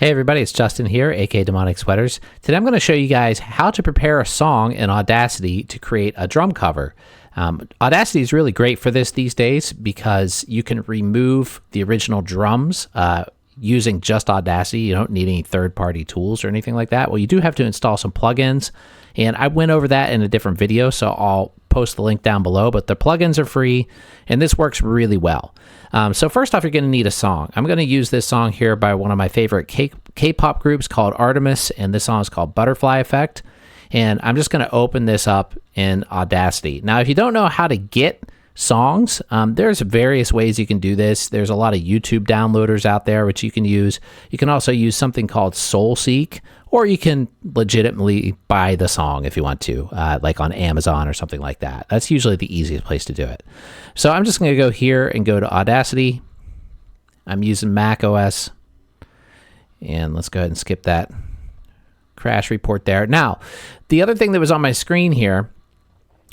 Hey everybody, it's Justin here, aka Demonic Sweaters. Today I'm going to show you guys how to prepare a song in Audacity to create a drum cover. Audacity is really great for this these days because you can remove the original drums using just Audacity. You don't need any third-party tools or anything like that. Well, you do have to install some plugins, and I went over that in a different video, so I'll post the link down below, but the plugins are free, and this works really well. So first off, you're going to need a song. I'm going to use this song here by one of my favorite K-pop groups called Artemis, and this song is called Butterfly Effect, and I'm just going to open this up in Audacity. Now, if you don't know how to get songs, there's various ways you can do this. There's a lot of YouTube downloaders out there which you can use. You can also use something called SoulSeek, or you can legitimately buy the song if you want to, like on Amazon or something like that. That's usually the easiest place to do it. So I'm just going to go here and go to Audacity. I'm using Mac OS, and let's go ahead and skip that crash report there. Now, the other thing that was on my screen here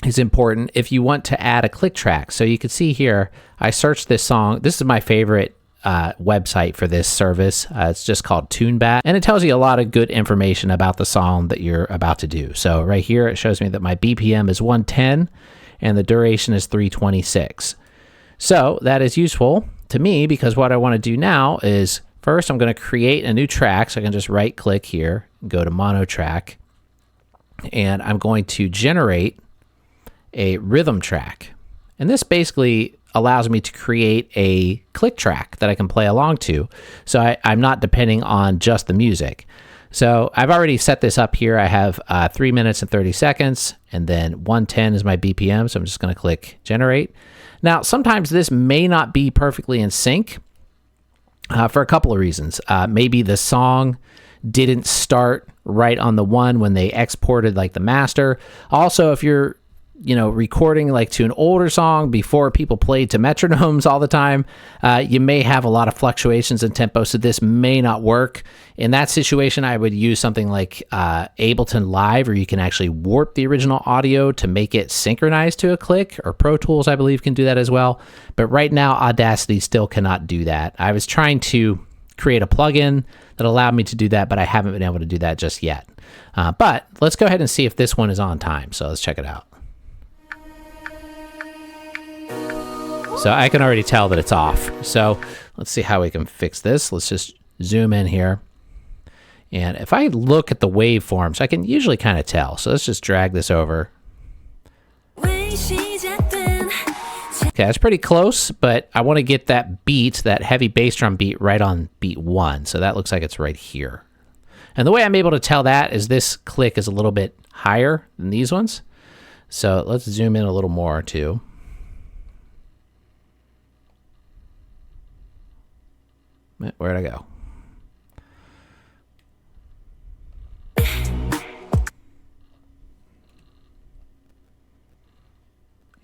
is important if you want to add a click track. So you can see here, I searched this song. This is my favorite website for this service. It's just called TuneBat, and it tells you a lot of good information about the song that you're about to do. So right here, it shows me that my BPM is 110 and the duration is 326. So that is useful to me because what I want to do now is first I'm going to create a new track. So I can just right click here, go to mono track, and I'm going to generate a rhythm track. And this basically allows me to create a click track that I can play along to. So I'm not depending on just the music. So I've already set this up here. I have 3 minutes and 30 seconds, and then 110 is my BPM. So I'm just going to click generate. Now, sometimes this may not be perfectly in sync for a couple of reasons. Maybe the song didn't start right on the one when they exported like the master. Also, if you're recording like to an older song before people played to metronomes all the time, you may have a lot of fluctuations in tempo, so this may not work. In that situation, I would use something like Ableton Live, where you can actually warp the original audio to make it synchronized to a click, or Pro Tools, I believe, can do that as well. But right now, Audacity still cannot do that. I was trying to create a plugin that allowed me to do that, but I haven't been able to do that just yet. But let's go ahead and see if this one is on time. So let's check it out. So I can already tell that it's off. So let's see how we can fix this. Let's just zoom in here. And if I look at the waveforms, I can usually kind of tell. So let's just drag this over. Okay, that's pretty close, but I want to get that beat, that heavy bass drum beat, right on beat 1. So that looks like it's right here. And the way I'm able to tell that is this click is a little bit higher than these ones. So let's zoom in a little more too. Where'd I go?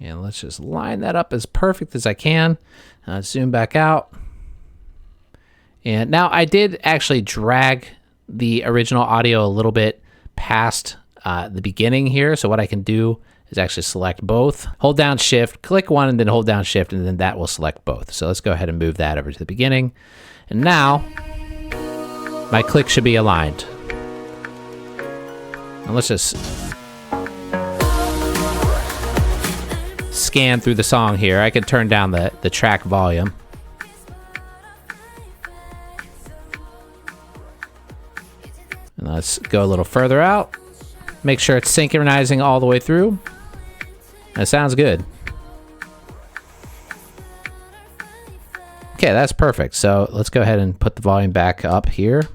And let's just line that up as perfect as I can. Zoom back out. And now I did actually drag the original audio a little bit past the beginning here. So what I can do is actually select both. Hold down Shift, click one, and then hold down Shift, and then that will select both. So let's go ahead and move that over to the beginning. And now, my click should be aligned. And let's just scan through the song here. I can turn down the track volume. And let's go a little further out. Make sure it's synchronizing all the way through. That sounds good. Okay, that's perfect. So let's go ahead and put the volume back up here.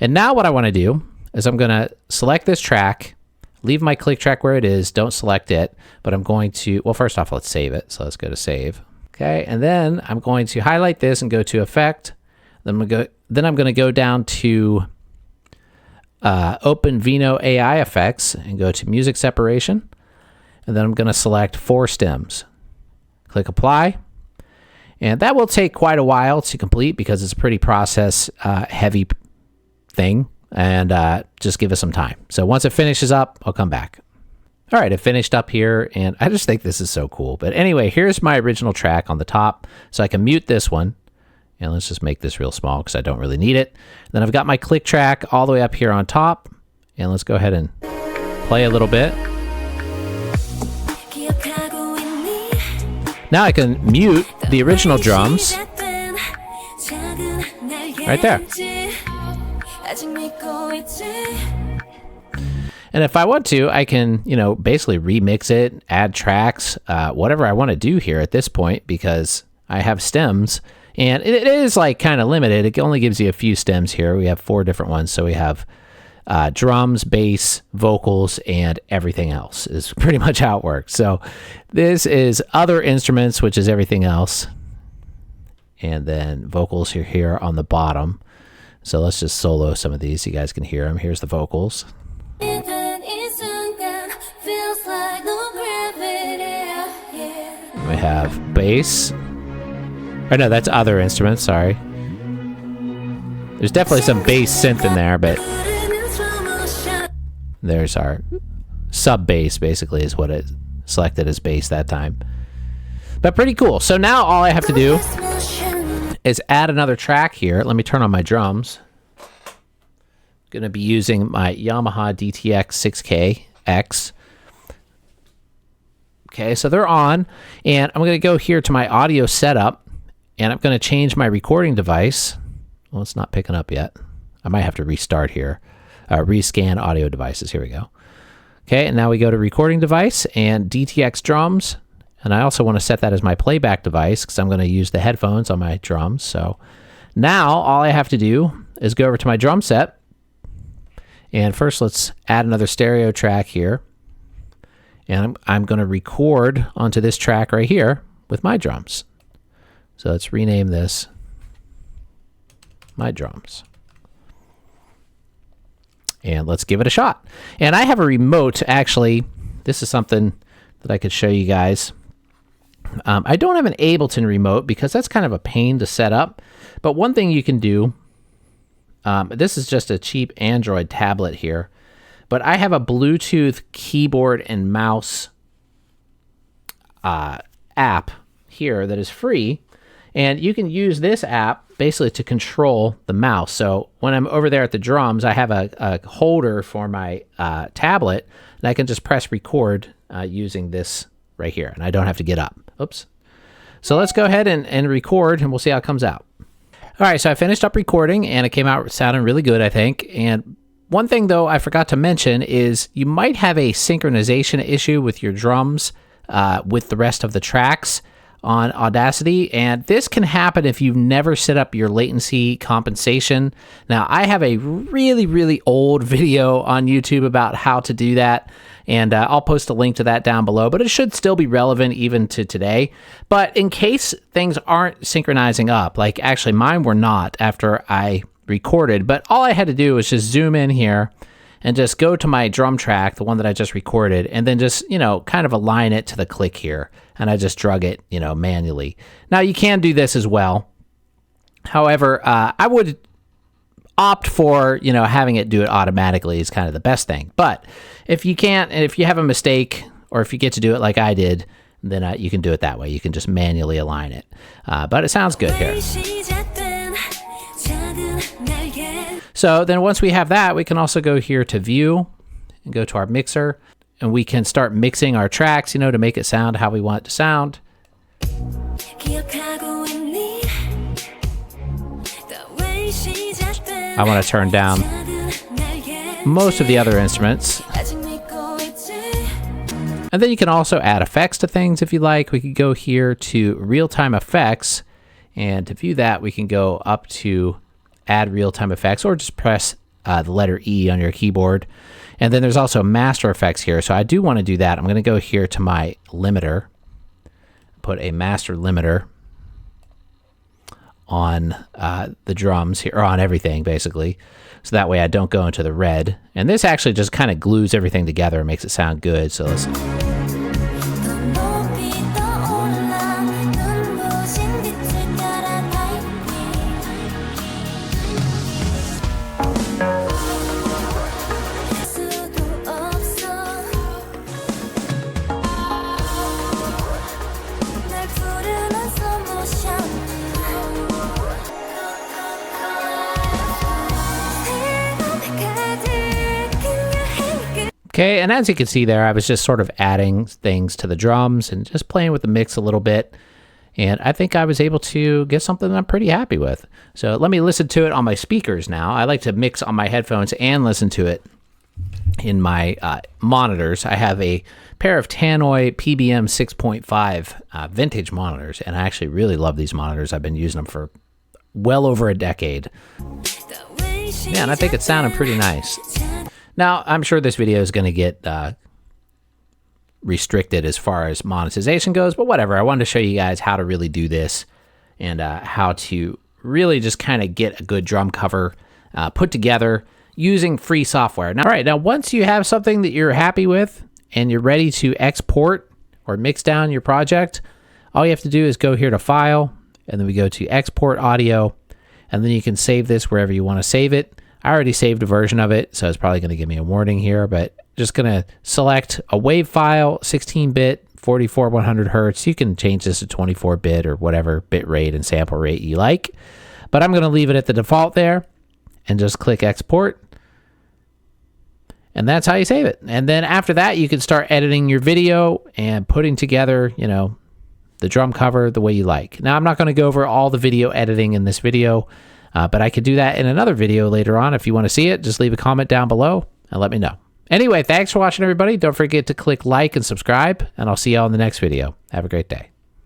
And now what I want to do is I'm going to select this track, leave my click track where it is, don't select it, but I'm going to, well, first off, let's save it. So let's go to save. Okay, and then I'm going to highlight this and go to Effect. Then I'm going to go down to Open Vino AI Effects and go to Music Separation. And then I'm going to select 4 stems. Click Apply. And that will take quite a while to complete because it's a pretty process heavy thing. And just give us some time. So once it finishes up, I'll come back. All right, it finished up here, and I just think this is so cool. But anyway, here's my original track on the top. So I can mute this one, And let's just make this real small because I don't really need it. Then I've got my click track all the way up here on top. And let's go ahead and play a little bit. Now I can mute the original drums right there. And if I want to, I can, basically remix it, add tracks, whatever I want to do here at this point, because I have stems. And it is like kind of limited. It only gives you a few stems here. We have 4 different ones. So we have drums, bass, vocals, and everything else is pretty much how it works. So this is other instruments, which is everything else. And then vocals are here on the bottom. So let's just solo some of these so you guys can hear them. Here's the vocals. We have bass. Oh no, that's other instruments, sorry. There's definitely some bass synth in there, but there's our sub bass, basically, is what it selected as bass that time. But pretty cool. So now all I have to do is add another track here. Let me turn on my drums. Going to be using my Yamaha DTX 6K X. Okay, so they're on, and I'm going to go here to my audio setup, and I'm going to change my recording device. Well, it's not picking up yet. I might have to restart here. Rescan audio devices. Here we go. Okay, and now we go to recording device and DTX drums. And I also want to set that as my playback device because I'm going to use the headphones on my drums. So now all I have to do is go over to my drum set. And first let's add another stereo track here. And I'm going to record onto this track right here with my drums. So let's rename this my drums. And let's give it a shot. And I have a remote, actually. This is something that I could show you guys. I don't have an Ableton remote because that's kind of a pain to set up. But one thing you can do, this is just a cheap Android tablet here, but I have a Bluetooth keyboard and mouse app here that is free. And you can use this app basically to control the mouse. So when I'm over there at the drums, I have a holder for my tablet, and I can just press record using this right here, and I don't have to get up. Oops. So let's go ahead and record, and we'll see how it comes out. All right, so I finished up recording, and it came out sounding really good, I think. And one thing, though, I forgot to mention is you might have a synchronization issue with your drums with the rest of the tracks on Audacity, and this can happen if you've never set up your latency compensation. Now, I have a really, really old video on YouTube about how to do that, and I'll post a link to that down below, but it should still be relevant even to today. But in case things aren't synchronizing up, like actually mine were not after I recorded, but all I had to do was just zoom in here and just go to my drum track, the one that I just recorded, and then just, kind of align it to the click here. And I just drug it, manually. Now, you can do this as well. However, I would opt for, having it do it automatically is kind of the best thing. But if you can't, and if you have a mistake, or if you get to do it like I did, then you can do it that way. You can just manually align it. But it sounds good here. So then once we have that, we can also go here to View and go to our mixer. And we can start mixing our tracks, to make it sound how we want it to sound. I want to turn down most of the other instruments. And then you can also add effects to things if you like. We could go here to real-time effects. And to view that, we can go up to add real-time effects or just press the letter E on your keyboard. And then there's also master effects here. So I do want to do that. I'm going to go here to my limiter, put a master limiter on the drums here, or on everything basically. So that way I don't go into the red. And this actually just kind of glues everything together and makes it sound good. So let's... Okay, and as you can see there, I was just sort of adding things to the drums and just playing with the mix a little bit. And I think I was able to get something that I'm pretty happy with. So let me listen to it on my speakers now. I like to mix on my headphones and listen to it in my monitors. I have a pair of Tannoy PBM 6.5 vintage monitors, and I actually really love these monitors. I've been using them for well over a decade. Yeah, and I think it's sounding pretty nice. Now, I'm sure this video is going to get restricted as far as monetization goes, but whatever. I wanted to show you guys how to really do this and how to really just kind of get a good drum cover put together using free software. Now, all right, now once you have something that you're happy with and you're ready to export or mix down your project, all you have to do is go here to File, and then we go to Export Audio, and then you can save this wherever you want to save it. I already saved a version of it, so it's probably going to give me a warning here, but just going to select a WAV file, 16-bit, 44/100 hertz. You can change this to 24-bit or whatever bit rate and sample rate you like, but I'm going to leave it at the default there and just click Export. And that's how you save it. And then after that, you can start editing your video and putting together, you know, the drum cover the way you like. Now, I'm not going to go over all the video editing in this video, but I could do that in another video later on. If you want to see it, just leave a comment down below and let me know. Anyway, thanks for watching, everybody. Don't forget to click like and subscribe, and I'll see you all in the next video. Have a great day.